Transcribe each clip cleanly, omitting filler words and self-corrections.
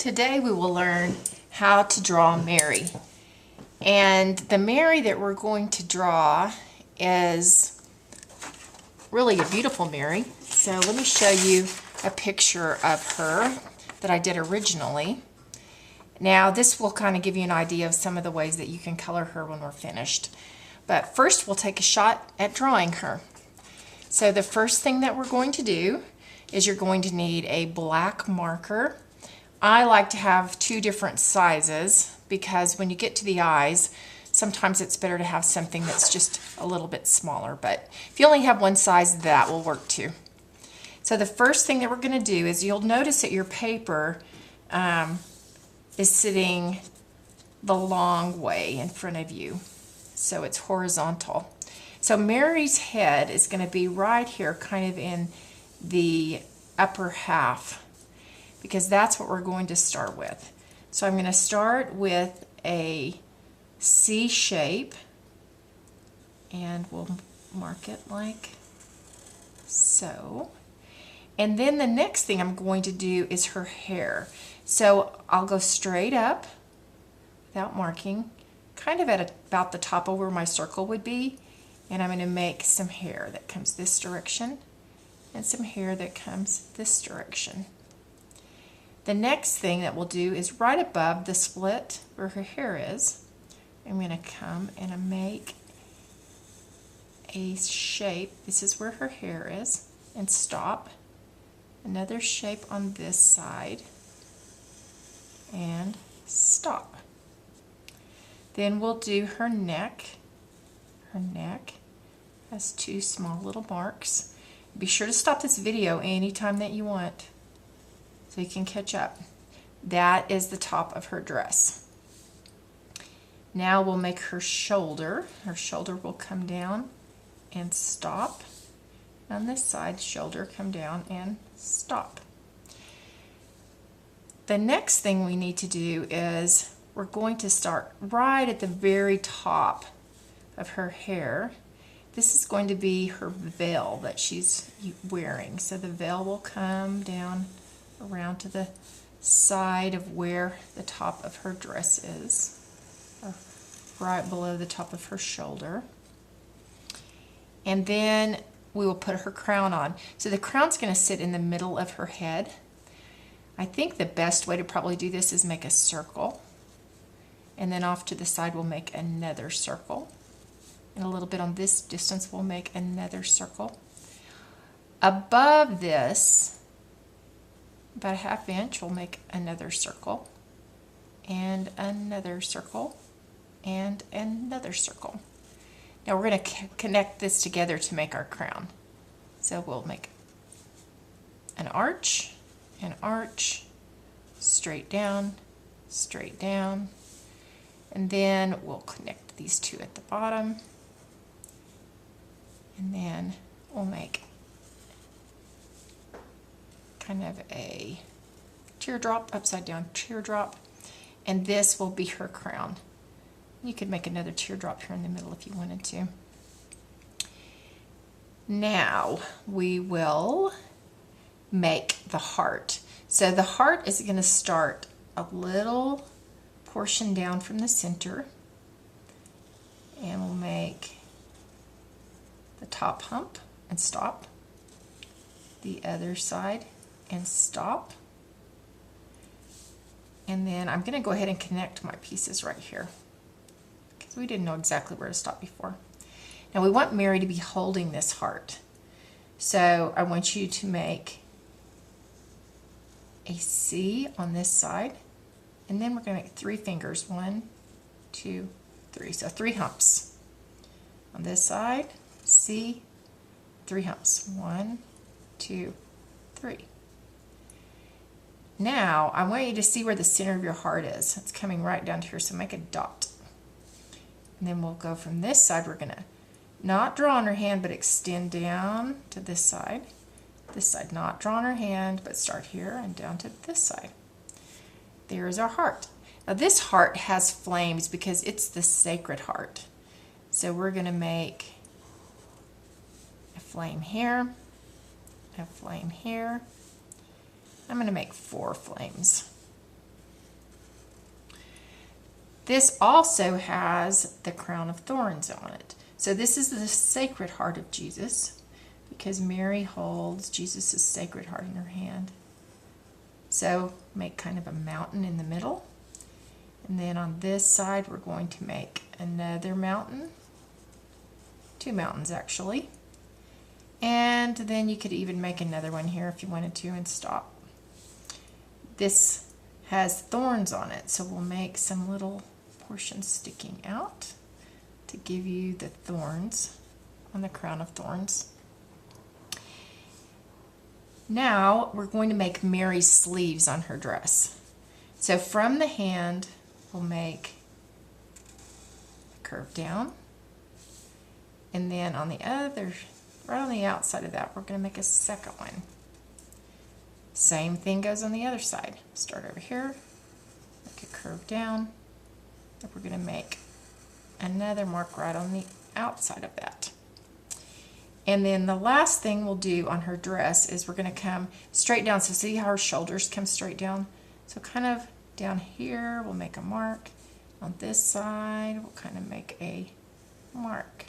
Today we will learn how to draw Mary. And the Mary that we're going to draw is really a beautiful Mary. So let me show you a picture of her that I did originally. Now this will kind of give you an idea of some of the ways that you can color her when we're finished. But first we'll take a shot at drawing her. So the first thing that we're going to do is you're going to need a black marker. I like to have two different sizes because when you get to the eyes, sometimes it's better to have something that's just a little bit smaller. But if you only have one size, that will work too. So the first thing that we're going to do is you'll notice that your paper is sitting the long way in front of you. So it's horizontal. So Mary's head is going to be right here, kind of in the upper half, because that's what we're going to start with. So I'm going to start with a C shape, and we'll mark it like so. And then the next thing I'm going to do is her hair. So I'll go straight up without marking, kind of at about the top of where my circle would be, and I'm going to make some hair that comes this direction and some hair that comes this direction. The next thing that we'll do is right above the split where her hair is, I'm going to come and make a shape. This is where her hair is, and stop. Another shape on this side and stop. Then we'll do her neck. Her neck has two small little marks. Be sure to stop this video anytime that you want so you can catch up. That is the top of her dress. Now we'll make her shoulder. Her shoulder will come down and stop. On this side, shoulder come down and stop. The next thing we need to do is we're going to start right at the very top of her hair. This is going to be her veil that she's wearing. So the veil will come down around to the side of where the top of her dress is, or right below the top of her shoulder. And then we will put her crown on. So the crown's going to sit in the middle of her head. I think the best way to probably do this is make a circle. And then off to the side we'll make another circle. And a little bit on this distance we'll make another circle. Above this, about a ½ inch, we'll make another circle. And another circle. And another circle. Now we're going to connect this together to make our crown. So we'll make an arch, straight down, and then we'll connect these two at the bottom, and then we'll make kind of a teardrop, upside down teardrop, and this will be her crown. You could make another teardrop here in the middle if you wanted to. Now we will make the heart. So the heart is going to start a little portion down from the center, and we'll make the top hump and stop, the other side and stop, and then I'm going to go ahead and connect my pieces right here because we didn't know exactly where to stop before. Now we want Mary to be holding this heart, so I want you to make a C on this side, and then we're going to make 3 fingers, 1, 2, 3, so 3 humps. On this side, C, 3 humps, 1, 2, 3. Now I want you to see where the center of your heart is. It's coming right down to here, so make a dot. And then we'll go from this side. We're going to not draw on her hand, but extend down to this side. This side, not draw on her hand, but start here and down to this side. There's our heart. Now this heart has flames because it's the sacred heart. So we're going to make a flame here, a flame here. I'm going to make 4 flames. This also has the crown of thorns on it. So this is the Sacred Heart of Jesus, because Mary holds Jesus' Sacred Heart in her hand. So make kind of a mountain in the middle. And then on this side, we're going to make another mountain. 2 mountains, actually. And then you could even make another one here if you wanted to and stop. This has thorns on it, so we'll make some little portions sticking out to give you the thorns on the crown of thorns. Now we're going to make Mary's sleeves on her dress. So from the hand, we'll make a curve down, and then on the other, right on the outside of that, we're going to make a second one. Same thing goes on the other side. Start over here, make a curve down, and we're going to make another mark right on the outside of that. And then the last thing we'll do on her dress is we're going to come straight down. So see how her shoulders come straight down? So kind of down here, we'll make a mark. On this side, we'll kind of make a mark.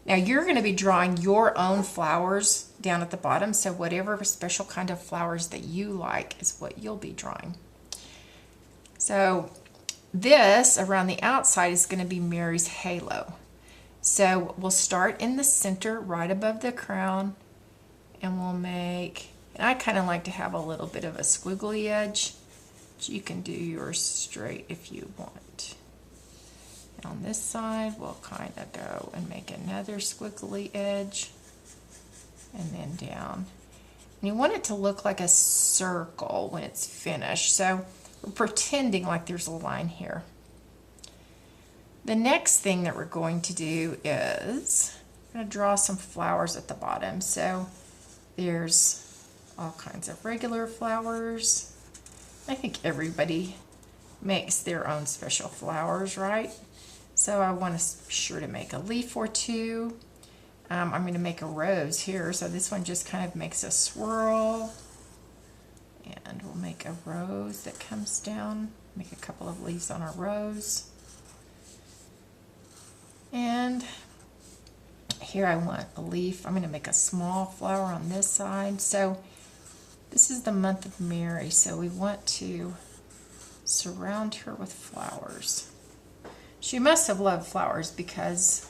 Now you're going to be drawing your own flowers down at the bottom. So whatever special kind of flowers that you like is what you'll be drawing. So this around the outside is going to be Mary's halo. So we'll start in the center right above the crown, and we'll make, and I kind of like to have a little bit of a squiggly edge. You can do yours straight if you want. And on this side, we'll kind of go and make another squiggly edge, and then down. And you want it to look like a circle when it's finished. So we're pretending like there's a line here. The next thing that we're going to do is I'm going to draw some flowers at the bottom. So there's all kinds of regular flowers. I think everybody makes their own special flowers, right? So I want to be sure to make a leaf or two. I'm going to make a rose here. So this one just kind of makes a swirl. And we'll make a rose that comes down. Make a couple of leaves on our rose. And here I want a leaf. I'm going to make a small flower on this side. So this is the month of Mary, so we want to surround her with flowers. She must have loved flowers, because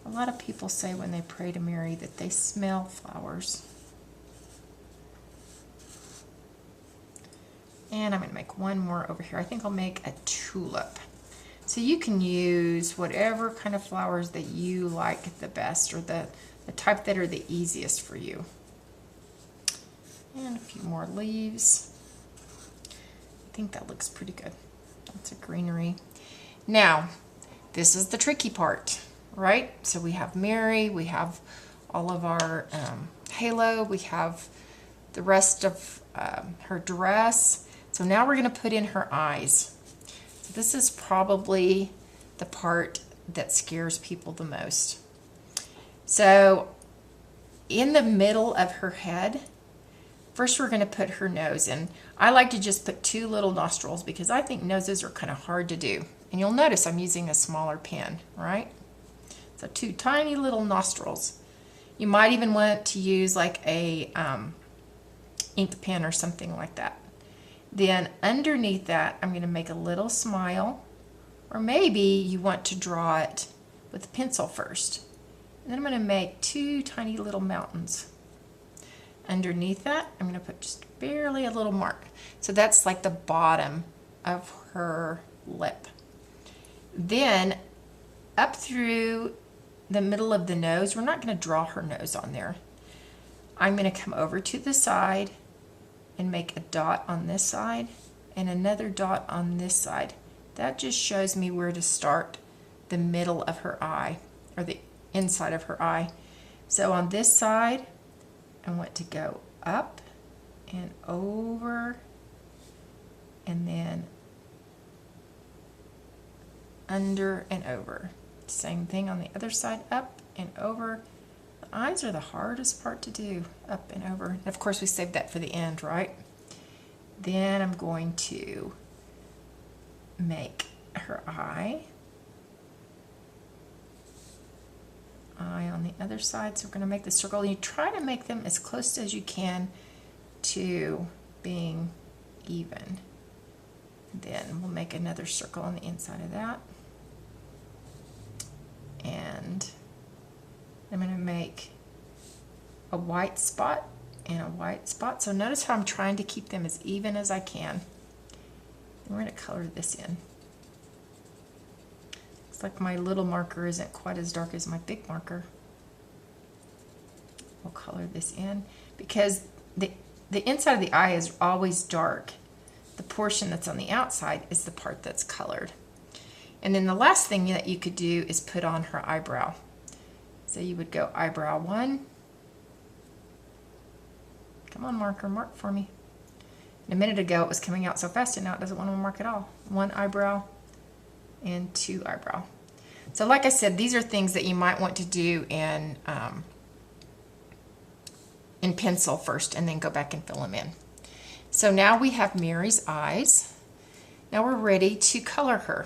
a lot of people say when they pray to Mary that they smell flowers. And I'm going to make one more over here. I think I'll make a tulip. So you can use whatever kind of flowers that you like the best, or the type that are the easiest for you. And a few more leaves. I think that looks pretty good. That's a greenery. Now, this is the tricky part, right? So we have Mary, we have all of our halo, we have the rest of her dress. So now we're going to put in her eyes. This is probably the part that scares people the most. So in the middle of her head, first we're going to put her nose in. I like to just put 2 little nostrils, because I think noses are kind of hard to do. And you'll notice I'm using a smaller pen, right? So 2 tiny little nostrils. You might even want to use like a ink pen or something like that. Then underneath that, I'm going to make a little smile, or maybe you want to draw it with a pencil first. And then I'm going to make 2 tiny little mountains. Underneath that, I'm going to put just barely a little mark. So that's like the bottom of her lip. Then up through the middle of the nose, we're not going to draw her nose on there. I'm going to come over to the side and make a dot on this side and another dot on this side. That just shows me where to start the middle of her eye, or the inside of her eye. So on this side, I want to go up and over, and then under and over. Same thing on the other side, up and over. The eyes are the hardest part to do, up and over. And of course we saved that for the end, right? Then I'm going to make her eye on the other side. So we're going to make the circle. You try to make them as close as you can to being even. Then we'll make another circle on the inside of that. And I'm going to make a white spot and a white spot. So notice how I'm trying to keep them as even as I can. And we're going to color this in. Looks like my little marker isn't quite as dark as my big marker. We'll color this in because the inside of the eye is always dark. The portion that's on the outside is the part that's colored. And then the last thing that you could do is put on her eyebrow. So you would go eyebrow 1. Come on, marker, mark for me. A minute ago it was coming out so fast and now it doesn't want to mark at all. 1 eyebrow and 2 eyebrow. So like I said, these are things that you might want to do in pencil first and then go back and fill them in. So now we have Mary's eyes. Now we're ready to color her.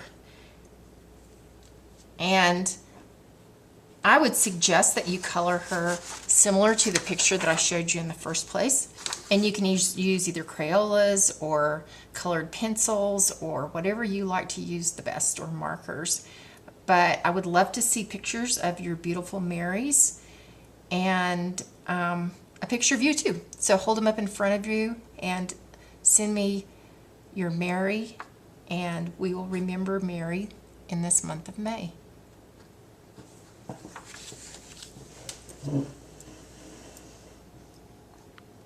And I would suggest that you color her similar to the picture that I showed you in the first place. And you can use either Crayolas or colored pencils or whatever you like to use the best, or markers. But I would love to see pictures of your beautiful Marys and a picture of you too. So hold them up in front of you and send me your Mary, and we will remember Mary in this month of May.